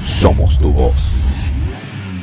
Somos tu voz.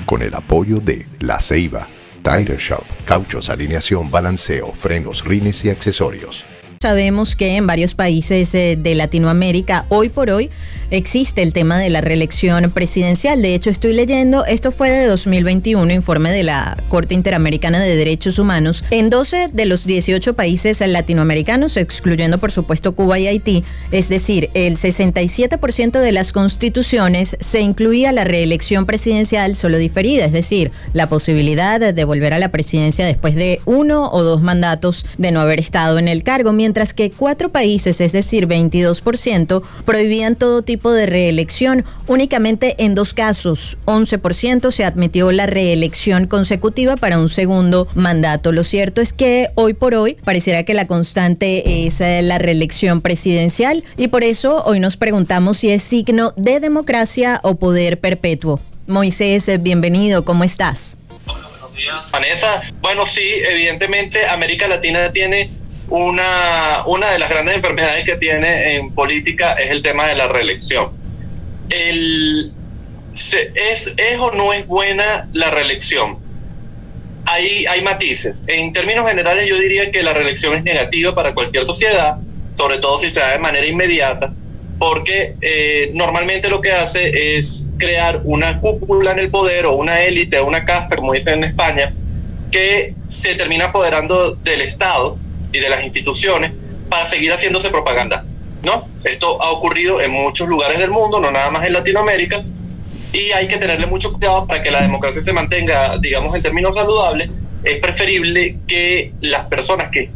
Con el apoyo de La Ceiba, Tire Shop, cauchos, alineación, balanceo, frenos, rines y accesorios. Sabemos que en varios países de Latinoamérica, hoy por hoy, existe el tema de la reelección presidencial. De hecho, estoy leyendo, esto fue de 2021, informe de la Corte Interamericana de Derechos Humanos. En 12 de los 18 países latinoamericanos, excluyendo por supuesto Cuba y Haití, es decir, el 67% de las constituciones se incluía la reelección presidencial solo diferida, es decir, la posibilidad de volver a la presidencia después de 1 o 2 mandatos de no haber estado en el cargo, mientras que 4 países, es decir, 22%, prohibían todo tipo de reelección. Únicamente en 2 casos, 11%, se admitió la reelección consecutiva para un segundo mandato. Lo cierto es que hoy por hoy pareciera que la constante es la reelección presidencial, y por eso hoy nos preguntamos si es signo de democracia o poder perpetuo. Moisés, bienvenido, ¿cómo estás? Hola, buenos días, Vanessa. Bueno, sí, evidentemente América Latina tiene una de las grandes enfermedades que tiene en política es el tema de la reelección. ¿Es o no es buena la reelección? Hay matices. En términos generales, yo diría que la reelección es negativa para cualquier sociedad, sobre todo si se da de manera inmediata, porque normalmente lo que hace es crear una cúpula en el poder o una élite o una casta, como dicen en España, que se termina apoderando del Estado y de las instituciones para seguir haciéndose propaganda, ¿no? Esto ha ocurrido en muchos lugares del mundo, no nada más en Latinoamérica, y hay que tenerle mucho cuidado para que la democracia se mantenga, digamos, en términos saludables. Es preferible que las personas que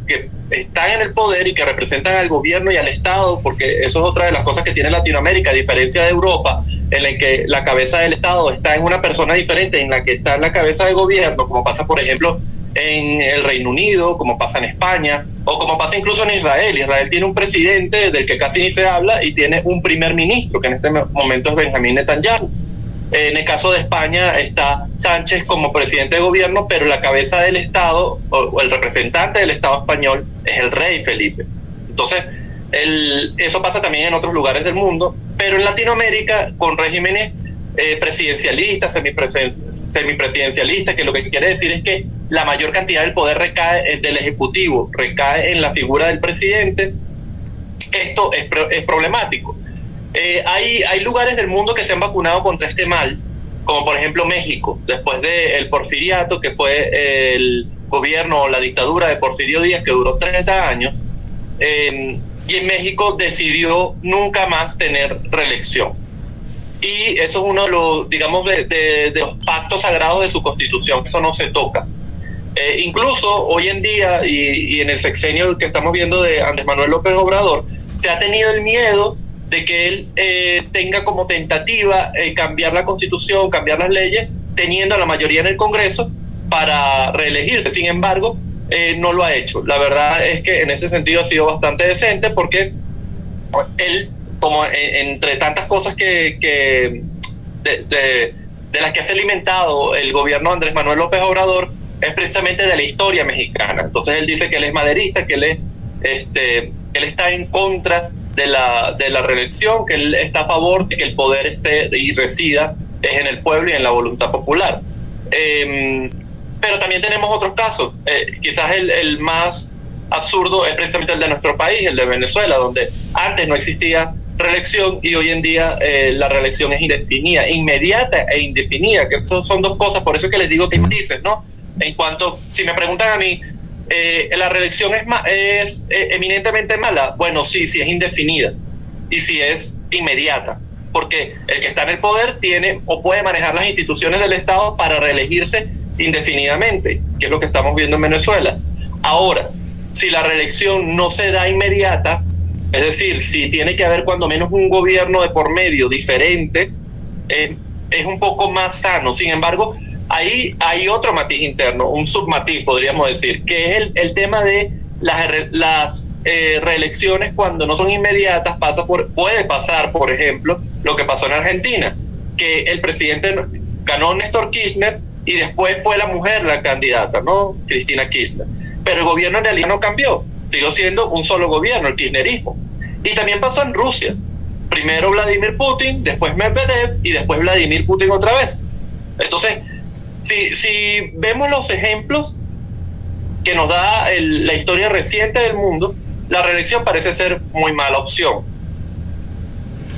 están en el poder y que representan al gobierno y al Estado, porque eso es otra de las cosas que tiene Latinoamérica, a diferencia de Europa, en la que la cabeza del Estado está en una persona diferente, en la que está en la cabeza de gobierno, como pasa, por ejemplo, en el Reino Unido, como pasa en España, o como pasa incluso en Israel. Israel tiene un presidente del que casi ni se habla y tiene un primer ministro, que en este momento es Benjamín Netanyahu. En el caso de España está Sánchez como presidente de gobierno, pero la cabeza del Estado, o el representante del Estado español, es el rey Felipe. Entonces, eso pasa también en otros lugares del mundo, pero en Latinoamérica, con regímenes presidencialistas, semipresidencialistas, que lo que quiere decir es que la mayor cantidad del poder recae del Ejecutivo, recae en la figura del presidente. Esto es problemático. Hay lugares del mundo que se han vacunado contra este mal, como por ejemplo México, después del porfiriato, que fue el gobierno o la dictadura de Porfirio Díaz, que duró 30 años, y en México decidió nunca más tener reelección. Y eso es uno de los, digamos, de los pactos sagrados de su constitución. Eso no se toca. Incluso hoy en día, y en el sexenio que estamos viendo de Andrés Manuel López Obrador, se ha tenido el miedo de que él tenga como tentativa cambiar la constitución, cambiar las leyes, teniendo la mayoría en el Congreso para reelegirse. Sin embargo, no lo ha hecho. La verdad es que en ese sentido ha sido bastante decente, porque él, como entre tantas cosas de las que se ha alimentado el gobierno de Andrés Manuel López Obrador, es precisamente de la historia mexicana. Entonces él dice que él es maderista, que él está en contra de la reelección, que él está a favor de que el poder esté y resida en el pueblo y en la voluntad popular. Pero también tenemos otros casos. Quizás el más absurdo es precisamente el de nuestro país, el de Venezuela, donde antes no existía reelección y hoy en día la reelección es indefinida, inmediata e indefinida, que eso son 2 cosas. Por eso es que les digo que dices, ¿no? En cuanto, si me preguntan a mí, ¿la reelección es eminentemente mala? Bueno, sí es indefinida y sí es inmediata, porque el que está en el poder tiene o puede manejar las instituciones del Estado para reelegirse indefinidamente, que es lo que estamos viendo en Venezuela. Ahora, si la reelección no se da inmediata, es decir, si tiene que haber cuando menos un gobierno de por medio diferente, es un poco más sano. Sin embargo, ahí hay otro matiz interno, un submatiz, podríamos decir, que es el tema de las reelecciones cuando no son inmediatas. Puede pasar, por ejemplo, lo que pasó en Argentina, que el presidente ganó Néstor Kirchner y después fue la mujer la candidata, ¿no? Cristina Kirchner. Pero el gobierno en realidad no cambió, siguió siendo un solo gobierno, el kirchnerismo. Y también pasó en Rusia. Primero Vladimir Putin, después Medvedev y después Vladimir Putin otra vez. Entonces, si vemos los ejemplos que nos da la historia reciente del mundo, la reelección parece ser muy mala opción.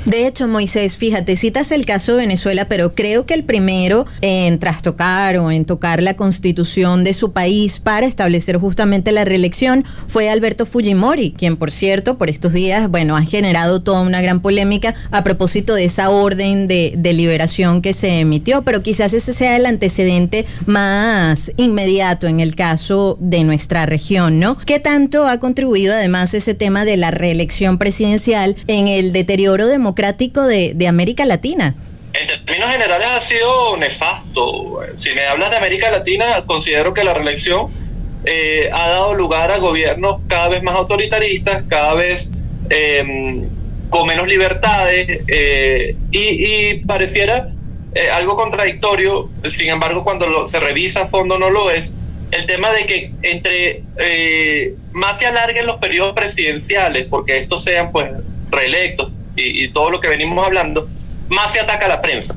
De hecho, Moisés, fíjate, citas el caso de Venezuela, pero creo que el primero en trastocar o en tocar la constitución de su país para establecer justamente la reelección fue Alberto Fujimori, quien, por cierto, por estos días, ha generado toda una gran polémica a propósito de esa orden de liberación que se emitió, pero quizás ese sea el antecedente más inmediato en el caso de nuestra región, ¿no? ¿Qué tanto ha contribuido además ese tema de la reelección presidencial en el deterioro democrático de América Latina? En términos generales ha sido nefasto. Si me hablas de América Latina, considero que la reelección ha dado lugar a gobiernos cada vez más autoritaristas, cada vez con menos libertades, y pareciera algo contradictorio. Sin embargo, cuando se revisa a fondo no lo es. El tema de que entre más se alarguen los periodos presidenciales, porque estos sean pues reelectos, y todo lo que venimos hablando, más se ataca a la prensa.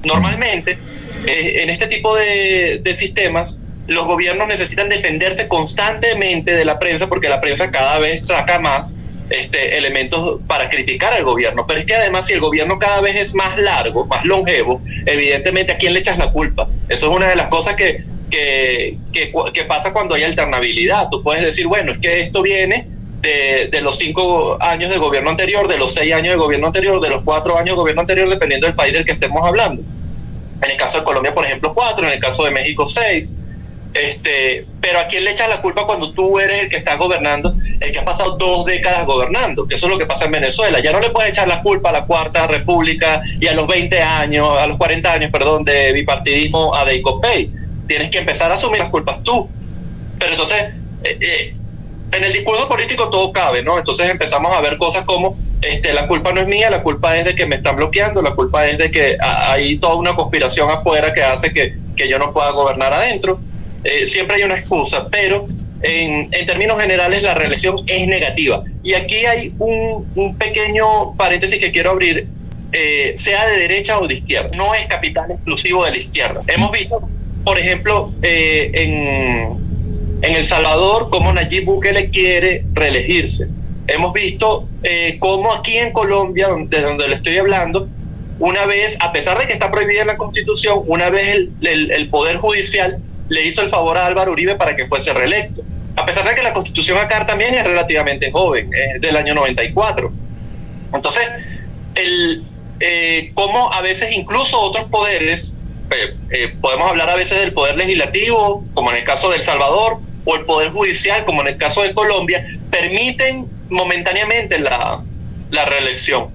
Normalmente, en este tipo de sistemas, los gobiernos necesitan defenderse constantemente de la prensa, porque la prensa cada vez saca más elementos para criticar al gobierno. Pero es que además, si el gobierno cada vez es más largo, más longevo, evidentemente, ¿a quién le echas la culpa? Eso es una de las cosas que pasa cuando hay alternabilidad. Tú puedes decir, bueno, es que esto viene de los 5 años de gobierno anterior, de los 6 años de gobierno anterior, de los 4 años de gobierno anterior, dependiendo del país del que estemos hablando. En el caso de Colombia, por ejemplo, 4, en el caso de México, 6. Pero ¿a quién le echas la culpa cuando tú eres el que está gobernando, el que ha pasado 2 décadas gobernando? Que eso es lo que pasa en Venezuela. Ya no le puedes echar la culpa a la Cuarta República y a los 20 años, a los 40 años, perdón, de bipartidismo a Deicopey. Tienes que empezar a asumir las culpas tú. Pero entonces, en el discurso político todo cabe, ¿no? Entonces empezamos a ver cosas como, la culpa no es mía, la culpa es de que me están bloqueando, la culpa es de que hay toda una conspiración afuera que hace que yo no pueda gobernar adentro. Siempre hay una excusa, pero en términos generales la reelección es negativa. Y aquí hay un pequeño paréntesis que quiero abrir, sea de derecha o de izquierda. No es capital exclusivo de la izquierda. Hemos visto, por ejemplo, en El Salvador, cómo Nayib Bukele quiere reelegirse. Hemos visto cómo aquí en Colombia, de donde le estoy hablando, una vez, a pesar de que está prohibida en la Constitución, una vez el Poder Judicial le hizo el favor a Álvaro Uribe para que fuese reelecto. A pesar de que la Constitución acá también es relativamente joven, es del año 94. Entonces, cómo a veces incluso otros poderes, podemos hablar a veces del Poder Legislativo, como en el caso de El Salvador, o el Poder Judicial, como en el caso de Colombia, permiten momentáneamente la reelección.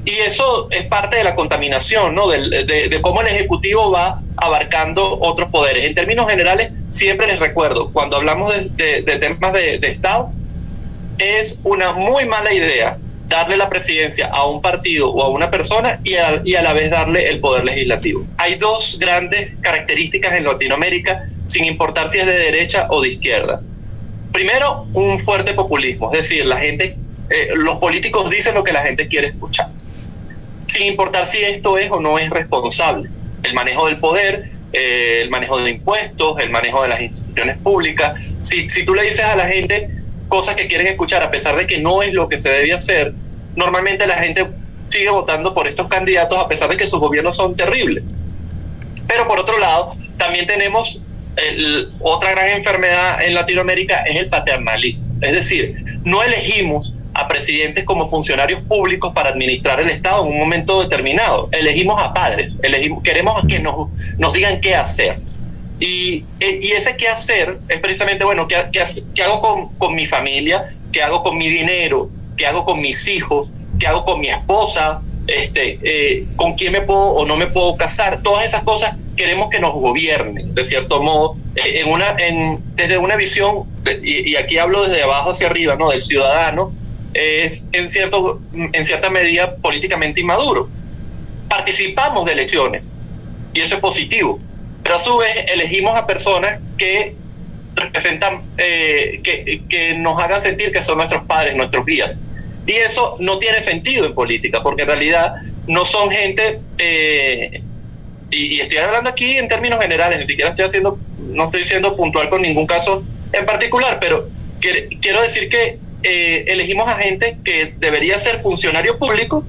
Y eso es parte de la contaminación, ¿no? De cómo el Ejecutivo va abarcando otros poderes. En términos generales, siempre les recuerdo, cuando hablamos de temas de Estado, es una muy mala idea darle la presidencia a un partido o a una persona y a la vez darle el poder legislativo. Hay 2 grandes características en Latinoamérica, sin importar si es de derecha o de izquierda. Primero, un fuerte populismo, es decir, los políticos dicen lo que la gente quiere escuchar, sin importar si esto es o no es responsable. El manejo del poder, el manejo de impuestos, el manejo de las instituciones públicas. Si tú le dices a la gente cosas que quieren escuchar, a pesar de que no es lo que se debe hacer, normalmente la gente sigue votando por estos candidatos a pesar de que sus gobiernos son terribles. Pero por otro lado, también tenemos otra gran enfermedad en Latinoamérica, es el paternalismo. Es decir, no elegimos a presidentes como funcionarios públicos para administrar el Estado en un momento determinado. Elegimos a padres, queremos que nos digan qué hacer. Y ese qué hacer es precisamente, bueno, ¿qué hago con mi familia? ¿Qué hago con mi dinero? ¿Qué hago con mis hijos? ¿Qué hago con mi esposa? ¿Con quién me puedo o no me puedo casar? Todas esas cosas queremos que nos gobiernen, de cierto modo, desde una visión, y aquí hablo desde abajo hacia arriba, ¿no? Del ciudadano, es en cierta medida políticamente inmaduro. Participamos de elecciones, y eso es positivo, pero a su vez elegimos a personas que representan, que nos hagan sentir que son nuestros padres, nuestros guías. Y eso no tiene sentido en política, porque en realidad no son gente, y estoy hablando aquí en términos generales, ni siquiera no estoy siendo puntual con ningún caso en particular, pero quiero decir que elegimos a gente que debería ser funcionario público,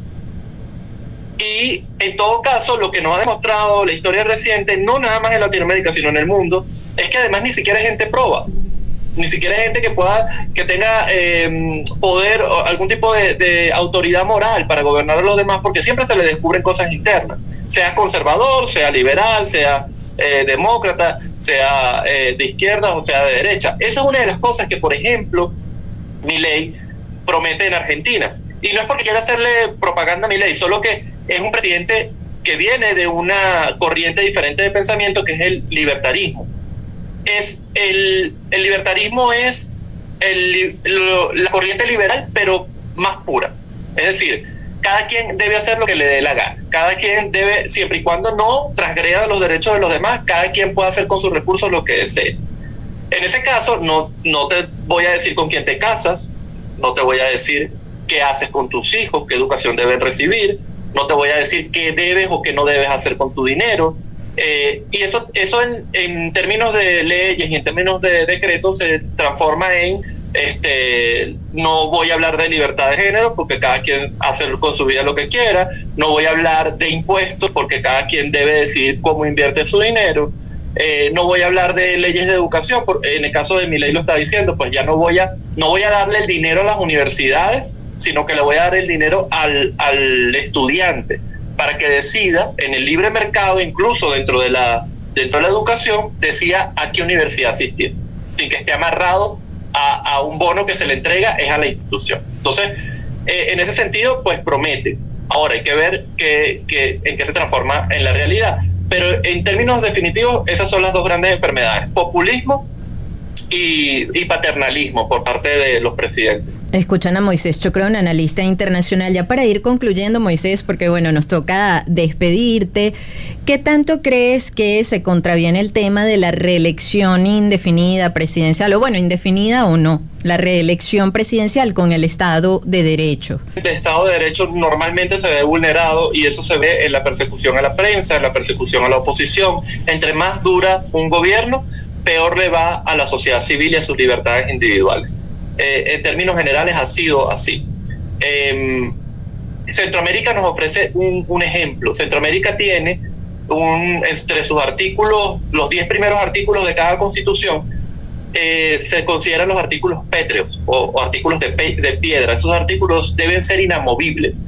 y en todo caso lo que nos ha demostrado la historia reciente, no nada más en Latinoamérica sino en el mundo, es que además ni siquiera es gente proba, ni siquiera es gente que tenga poder o algún tipo de autoridad moral para gobernar a los demás, porque siempre se le descubren cosas internas, sea conservador, sea liberal, sea demócrata, sea de izquierda o sea de derecha. Esa es una de las cosas que, por ejemplo, Milei promete en Argentina. Y no es porque quiera hacerle propaganda a Milei, solo que es un presidente que viene de una corriente diferente de pensamiento, que es el libertarismo. El libertarismo es la corriente liberal, pero más pura. Es decir, cada quien debe hacer lo que le dé la gana. Cada quien debe, siempre y cuando no transgreda los derechos de los demás, cada quien puede hacer con sus recursos lo que desee. En ese caso, no te voy a decir con quién te casas, no te voy a decir qué haces con tus hijos, qué educación deben recibir, no te voy a decir qué debes o qué no debes hacer con tu dinero. Y eso en términos de leyes y en términos de decretos se transforma en no voy a hablar de libertad de género porque cada quien hace con su vida lo que quiera, no voy a hablar de impuestos porque cada quien debe decidir cómo invierte su dinero, no voy a hablar de leyes de educación, en el caso de Milei lo está diciendo, pues ya no voy a darle el dinero a las universidades, sino que le voy a dar el dinero al estudiante para que decida en el libre mercado, incluso dentro de la educación, decida a qué universidad asistir, sin que esté amarrado a un bono que se le entrega es a la institución. Entonces, en ese sentido, pues promete. Ahora hay que ver en qué se transforma en la realidad. Pero en términos definitivos, esas son las dos grandes enfermedades: populismo y paternalismo por parte de los presidentes. Escuchan a Moisés Chocrón, analista internacional. Ya para ir concluyendo, Moisés, porque bueno, nos toca despedirte, ¿qué tanto crees que se contraviene el tema de la reelección indefinida presidencial, o bueno, indefinida o no, la reelección presidencial con el Estado de Derecho? El Estado de Derecho normalmente se ve vulnerado, y eso se ve en la persecución a la prensa, en la persecución a la oposición. Entre más dura un gobierno, peor le va a la sociedad civil y a sus libertades individuales. En términos generales ha sido así. Centroamérica nos ofrece un ejemplo. Centroamérica tiene entre sus artículos, los 10 primeros artículos de cada constitución, se consideran los artículos pétreos o artículos de piedra. Esos artículos deben ser inamovibles.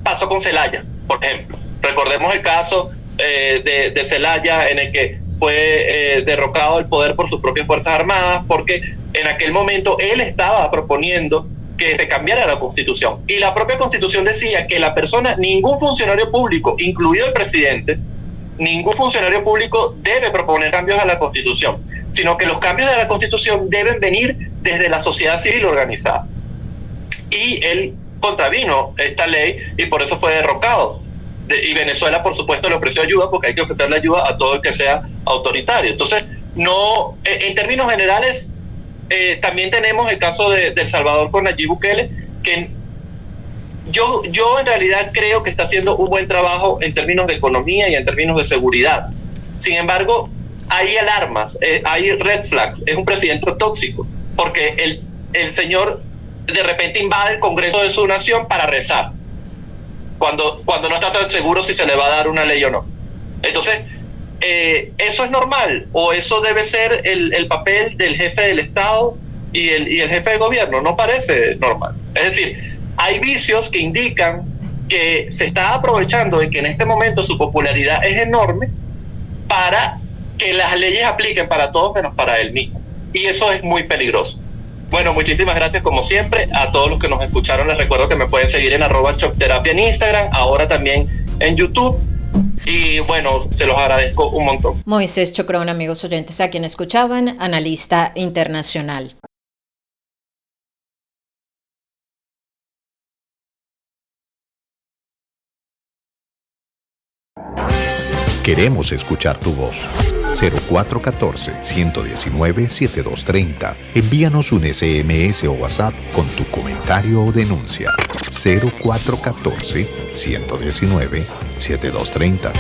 Pasó con Zelaya, por ejemplo. Recordemos el caso de Zelaya, en el que fue derrocado el poder por sus propias Fuerzas Armadas, porque en aquel momento él estaba proponiendo que se cambiara la Constitución. Y la propia Constitución decía que la persona, ningún funcionario público, incluido el presidente, ningún funcionario público debe proponer cambios a la Constitución, sino que los cambios de la Constitución deben venir desde la sociedad civil organizada. Y él contravino esta ley y por eso fue derrocado. Y Venezuela, por supuesto, le ofreció ayuda, porque hay que ofrecerle ayuda a todo el que sea autoritario. Entonces, no, en términos generales, también tenemos el caso de El Salvador con Nayib Bukele, que yo en realidad creo que está haciendo un buen trabajo en términos de economía y en términos de seguridad. Sin embargo, hay alarmas, hay red flags. Es un presidente tóxico, porque el señor de repente invade el Congreso de su nación para rezar, cuando no está tan seguro si se le va a dar una ley o no. Entonces, ¿eso es normal? ¿O eso debe ser el papel del jefe del Estado y el jefe de gobierno? No parece normal. Es decir, hay vicios que indican que se está aprovechando de que en este momento su popularidad es enorme para que las leyes apliquen para todos menos para él mismo. Y eso es muy peligroso. Bueno, muchísimas gracias como siempre a todos los que nos escucharon. Les recuerdo que me pueden seguir en @Chocterapia en Instagram, ahora también en YouTube. Y bueno, se los agradezco un montón. Moisés Chocrón, amigos oyentes, a quien escuchaban, analista internacional. Queremos escuchar tu voz. 0414-119-7230. Envíanos un SMS o WhatsApp con tu comentario o denuncia. 0414-119-7230.